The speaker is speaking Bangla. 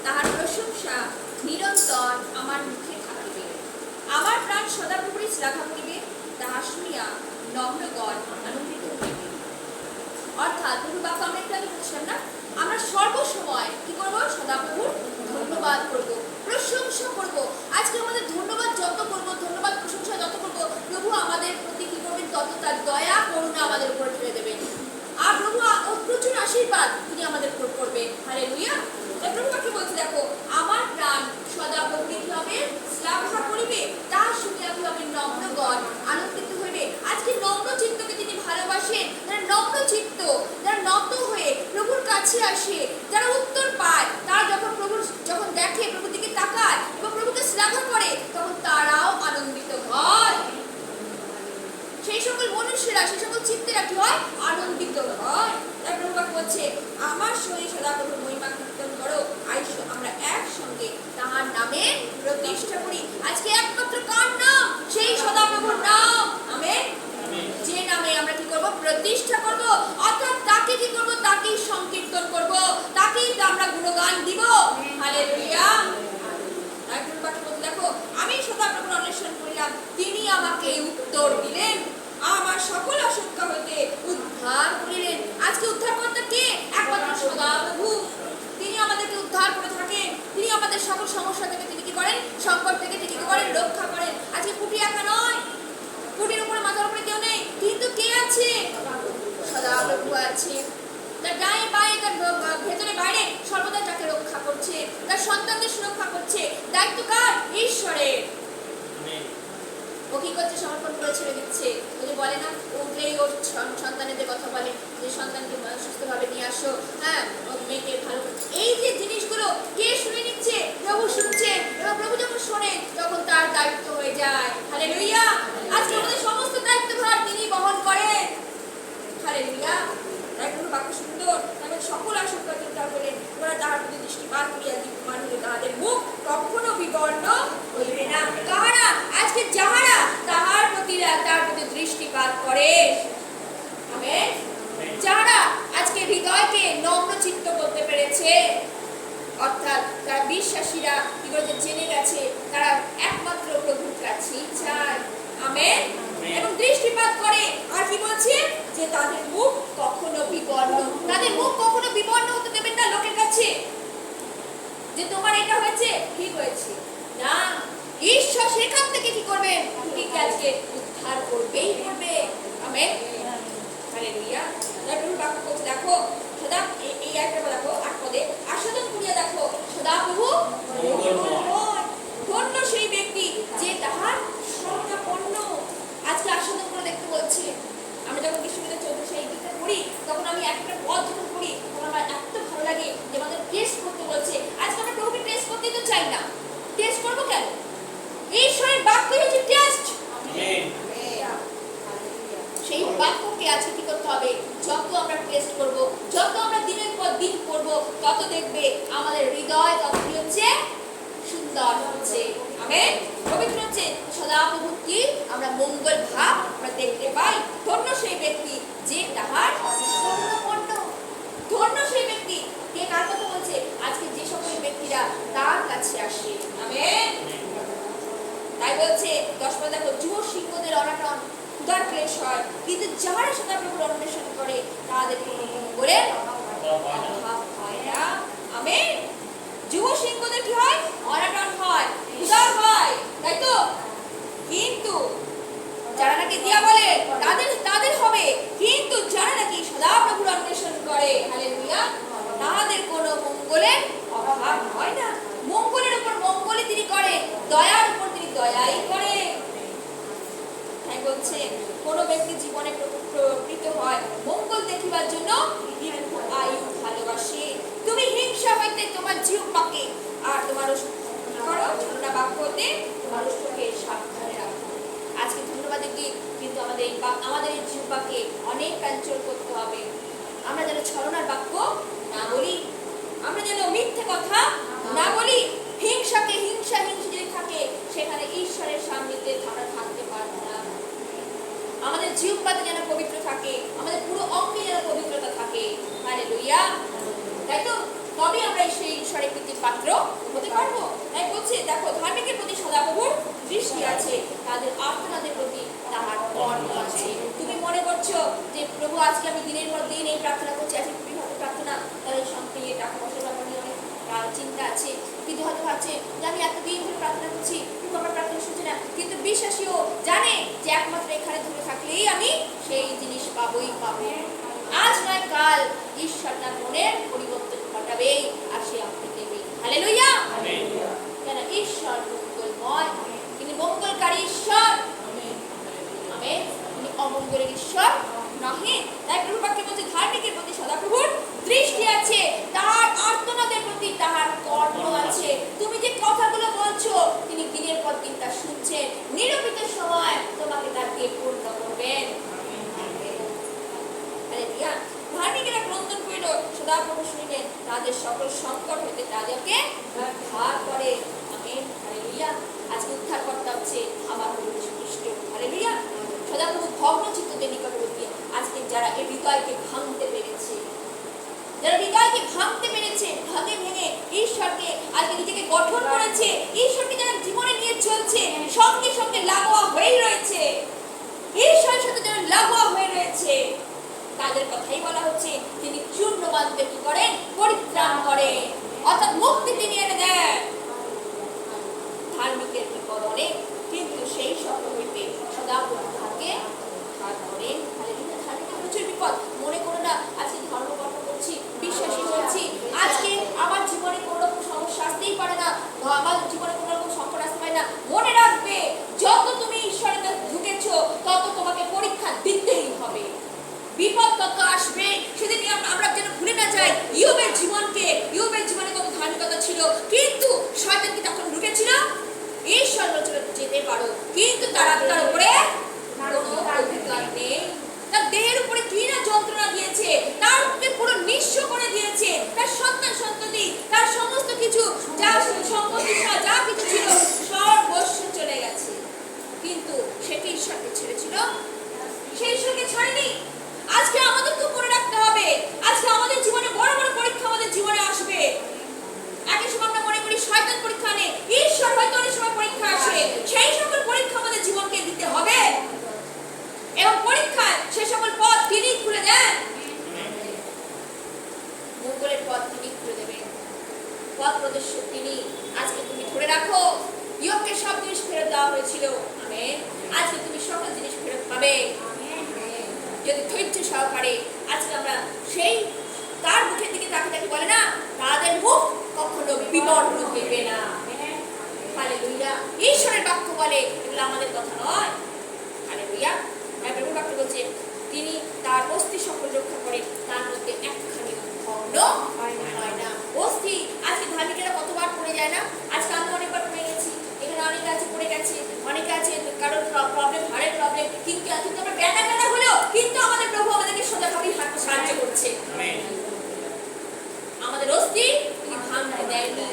তাহার প্রশংসা নিরন্তর আমার মুখে থাকিবে। আমার প্রাণ সদাপ্রভুরই শ্লাঘা করিবে, তাহা শুনিয়া নম্রগণ আনন্দিত হইবে। অর্থাৎ প্রভু বাক্য আমরা একটু আগে বলছিলাম না, আমরা সর্বসময় কি করবো? সদাপ্রভুর ধন্যবাদ করব, প্রশংসা করব। আজকে আমাদের ধন্যবাদ যত করব, ধন্যবাদ প্রশংসা যত করব, প্রভু আমাদের প্রতি কি করবেন? তত তার দয়া করুণা আমাদের উপর ঢেলে দেবেন। আর প্রভু প্রচুর আশীর্বাদ তিনি আমাদের উপর করবেন। হালেলুয়া। তাই প্রভু কি বলছে দেখো, আমার প্রাণ সদাপ্রভুর কি হবে? শ্লাঘা করিবে, তাহা শুনিয়া কি হবে? নম্রগণ আনন্দিত হইবে। আজকে নম্র চিত্তকে তিনি ভালোবাসেন। যারা নম্র চিত্ত, যারা নত হয়ে প্রভুর কাছে আসে, যারা উত্তর পায়, তারা যখন দেখে, প্রভুর দিকে তাকায় এবং প্রভুকে শ্লাঘা করে, তখন তারাও আনন্দিত হয়। সেই সকল মনুষ্যরা, সেই সকল চিত্তেরা কি হয়? আনন্দিত হয়। তাই প্রভু বলছে, আমার সহিত সদাপ্রভুর মহিমা কীর্তন করো, আইসো আমরা একসঙ্গে তাহার নামে প্রতিষ্ঠা করি। আজকে একমাত্র কার নাম? সেই সদাপ্রভুর নাম। আমেন। যে নামে আমরা কি করব? প্রতিষ্ঠা করব। অর্থাৎ তাকে কি করব? তাকেই সংকীর্তন করব, তাকেই আমরা গুণগান দিব। হালেলুয়া। তাই প্রভু বলতে দেখো, আমি সদাপ্রভুর অন্বেষণ করিলাম, তিনি আমাকে উত্তর দিলেন, আমার সকল আশঙ্কা হইতে উদ্ধার করিলেন। আজকে উদ্ধারকর্তা কে? একমাত্র সদাপ্রভু। তিনি আমাদেরকে উদ্ধার করে থাকেন। তিনি আমাদের সকল সমস্যা থেকে তিনি কি করেন? সংকট থেকে তিনি কি করেন? রক্ষা করেন। আজকে কুটি একা নয়, কুটির উপরে মাথার উপরে কেউ নেই, কিন্তু কে আছে? সদাপ্রভু আছে। তার ডায়ে বায়ে, তার ভেতরে বাইরে সর্বদা তাকে রক্ষা করছে, তার সন্তানদের সুরক্ষা করছে। দায়িত্ব কার? ঈশ্বরের। ও কি করছে? সমর্পণ করে ছেড়ে দিচ্ছে। যদি বলে না, উঠলেই ওর সন্তানেদের কথা বলে যে সন্তানকে সুস্থভাবে নিয়ে আসো, হ্যাঁ, মেয়েকে ভালো করে। এই যে জিনিসগুলো কে শুনে নিচ্ছে? প্রভু শুনছে। এবং প্রভু যখন শোনে, তখন তার দায়িত্ব হয়ে যায়। হালেলুয়া। আজকে আমাদের সমস্ত দায়িত্বভার তিনি বহন করেন। হালেলুয়া। তাই কোনো বাক্য সুন্দর, তাদের সকল আশঙ্কা চিন্তা করেন, ওরা তাহার প্রতি দৃষ্টিপাত করিয়া দীপ্যমান হইলে তাহাদের মুখ কখনো বিবর্ণ হইবে না। কাহারা? আজকে যাহারা তার প্রতি দৃষ্টিপাত করে, আমেন, যারা আজকে হৃদয়কে নম্র চিত্ত করতে পেরেছে, অর্থাৎ তারা বিশ্বাসীরা কি করে জেনে গেছে তারা একমাত্র প্রভুর কাছেই চায়। আমেন। এবং দৃষ্টিপাত করে। আর কি বলছে? যে তাদের মুখ কখনো বিবর্ণ, তাদের মুখ কখনো বিবর্ণ হতে দেবেন না লোকের কাছে, যে তোমার এটা হয়েছে, ঠিক হয়েছে না। ঈশ্বর সেখান থেকে কি করবেন? তুমিকে আজকে উদ্ধার করবেই করবে। আমেন। হালেলুয়া। তাই প্রভু বাক্য বলছে দেখো, সদা এই একটা দেখো ৮ পদে, আস্বাদন করিয়া দেখো সদাপ্রভু মঙ্গলময়। ধন্য সেই ব্যক্তি যে তাহার স্বর্ণাপন্ন। আজকে আস্বাদন করে দেখতে বলছে। আমি যখন বিশ্ববিদ্যালয়ে 14 সেই দিকটা পড়ি, তখন আমি একটা পদ যখন পড়ি, তখন আমার এত ভালো লাগে যে আমাদের টেস্ট করতে বলছে। আজকে আমরা প্রভুকে টেস্ট করতেই তো চাই না। টেস্ট করবো কেন? ঈশ্বরের বাক্যই হচ্ছে টেস্ট। সেই বাক্যকে আজকে কি করতে হবে? যত আমরা টেস্ট করব, যত আমরা দিনের পর দিন করব, তত দেখবে আমাদের হৃদয় তত কি হচ্ছে? সুন্দর হচ্ছে। আমেন। পবিত্র হচ্ছে। সদাপ্রভু কি আমরা মঙ্গল ভাব আমরা দেখতে পাই। ধন্য সেই ব্যক্তি যে তাহার স্বর্ণাপন্ন। ধন্য সেই ব্যক্তি কে? কার কথা বলছে? আজকে যে সকল ব্যক্তিরা তার কাছে আসে। আমেন। তাই বলছে 10 পদ দেখো, যুব সিংহদের অনাটন ক্ষুধার ক্লেশ হয়, কিন্তু যারা সদাপ্রভুর অন্বেষণ করে তাদের কোনো মঙ্গলের অভাব হয় না। আমেন। যুব সিংহদের কি হয়? অনাটন হয়, ক্ষুধা হয়, তাই তো? কিন্তু যারা নাকি দিয়া বলে তাদের হবে, কিন্তু যারা নাকি সদাপ্রভুর অন্বেষণ করে, হালেলুয়া, তাদের কোনো মঙ্গলের অভাব হয় না। মঙ্গলের উপর মঙ্গলই তিনি করে, দয়ার উপর তিনি দয়াই করে। তাই বলছে কোন ব্যক্তি জীবনে প্রকৃত হয় মঙ্গল দেখিবার জন্য পাত্র হতে পারবো। তাই বলছে দেখো, ধার্মিকের প্রতি সদাপ্রভুর দৃষ্টি আছে, তাদের আর্তনাদের প্রতি তাহার কর্ম আছে। তুমি মনে করছো যে প্রভু আজকে আমি দিনের পর দিন এই প্রার্থনা করছি, আজকে বিভাগ প্রার্থনা, তাদের সঙ্গে টাকা পয়সার ব্যাপার নিয়ে অনেক চিন্তা আছে, কিন্তু হয়তো ভাবছে যে আমি এতদিন ধরে প্রার্থনা করছি কিন্তু আমার প্রার্থনা শুনছে না। কিন্তু বিশ্বাসীও জানে যে একমাত্র এখানে ধরে থাকলেই আমি সেই জিনিস পাবোই পাবো। আজ নয় কাল ঈশ্বর তার মনের পরিবর্তন ঘটাবেই, আর সে আমাকে দেবে। হালেলুয়া। কেন? ঈশ্বর মঙ্গলময়, তিনি মঙ্গলকারী ঈশ্বর। আমেন। তিনি অমঙ্গলের ঈশ্বর নহে। তাই প্রভু বাক্যে বলছে ধার্মিকের প্রতি সদাপ্রভুর দৃষ্টি আছে, তার আর্তনাদের প্রতি তাহার কর্ম আছে। তুমি যে কথাগুলো বলছো তিনি দিনের পর দিন তা শুনছেন, নিরূপিত সময় তোমাকে তার দিয়ে পূর্ণ করবেন। ধার্মিকেরা ক্রন্দন করিল, সদাপ্রভু শুনিলেন, তাদের সকল সংকট হইতে তাদেরকে উদ্ধার করে। আমেন। হালেলুয়া। আজকে উদ্ধার করতে হচ্ছে আমার প্রভু যীশু খ্রিস্ট। হালেলুয়া। সদাপ্রভু ভগ্ন চিত্তদের নিকটবর্তী আজকে যারা এই হৃদয়কে ভাঙতে পেরেছে, যারা হৃদয়কে ভাঙতে পেরেছে, ভাঙে ভেঙে ঈশ্বরকে আজকে নিজেকে গঠন করেছে, ঈশ্বরকে যারা জীবনে নিয়ে চলছে, সঙ্গে সঙ্গে লাগোয়া হয়েই রয়েছে, ঈশ্বরের সাথে যারা লাগোয়া হয়ে রয়েছে, তাদের কথাই বলা হচ্ছে তিনি চূর্ণবানদের কি করেন? পরিত্রাণ করেন, অর্থাৎ মুক্তি তিনি এনে দেন। ধার্মিকের বিপদ অনেক, কিন্তু সেই সকল হইতে সদাপ্রভু তাকে উদ্ধার করেন। হালেলুয়া। ধার্মিকের প্রচুর বিপদ। মনে করো না আজকে ধর্মকর্ম করছি, বিশ্বাসী হয়েছি, আজকে আমার জীবনে কোনো রকম সমস্যা আসতেই পারে না, আমার জীবনে কোনো রকম সংকট আসতে পারে না। মনে রাখবে, যত তুমি ঈশ্বরের কাছে ঢুকেছো তত তোমাকে পরীক্ষা দিতেই হবে, বিপদ তত আসবে। সেদিন আমরা যেন ভুলে না যাই ইয়োবের জীবনকে। ইয়োবের জীবনে কত ধার্মিকতা ছিল, কিন্তু শয়তান কি তখন ঢুকেছিল? ঈশ্বর বলেছিল যেতে পারো, কিন্তু তার আত্মার উপরে কোনো অধিকার নেই। তার দেহের উপরে কি না যন্ত্রণা দিয়েছে, তারকে পুরো নিঃস্ব করে দিয়েছে, তার সন্তান সন্ততি, তার সমস্ত কিছু, যা সম্পত্তি যা কিছু ছিল সর্বস্ব চলে গেছে। কিন্তু সে কি ঈশ্বরকে ছেড়েছিল? সে ঈশ্বরকে ছাড়েনি। আজকে আমাদেরকে মনে রাখতে হবে, আজকে আমাদের জীবনে বড় বড় পরীক্ষা আমাদের জীবনে আসবে। একই সময় আমরা মনে করি শয়তান পরীক্ষা নেই, ঈশ্বর হয়তো অনেক সময় পরীক্ষা আসে, সেই সকল পরীক্ষা আমাদের জীবনকে দিতে হবে, এবং পরীক্ষায় সে সকল পথ তিনি খুলে দেন। মঙ্গলের পথ তিনি খুলে দেবেন, পথ প্রদর্শক তিনি। আজকে তুমি ধরে রাখো, ইয়োবকে সব জিনিস ফেরত দেওয়া হয়েছিল। আমেন। আজকে তুমি সকল জিনিস ফেরত পাবে যদি ধৈর্য সহকারে। আজকে আমরা সেই তার মুখের দিকে তাকে বলে না, তাদের মুখ কখনো বিবর্ণ হইবে না। হালেলুয়া। ঈশ্বরের বাক্য বলে, এগুলো আমাদের কথা নয়। হালেলুয়া। প্রভুর বাক্য বলছে তিনি তার অস্থি সকল রক্ষা করে, তার মধ্যে একখানি ভগ্ন হয় না। অস্থি আজকে ধার্মিকেরা কতবার পড়ে যায় না? আজকে আমি অনেকবার পড়ে গেছি, এখানে অনেকে আছে পড়ে গেছে, অনেকে আছে কারোর প্রবলেম, হাড়ের প্রবলেম, কিন্তু আমরা ব্যথা হলেও কিন্তু আমাদের প্রভু আমাদেরকে সোজাভাবেই সাহায্য করছে। আমাদের অস্থি তিনি ভাঙতে দেয়নি।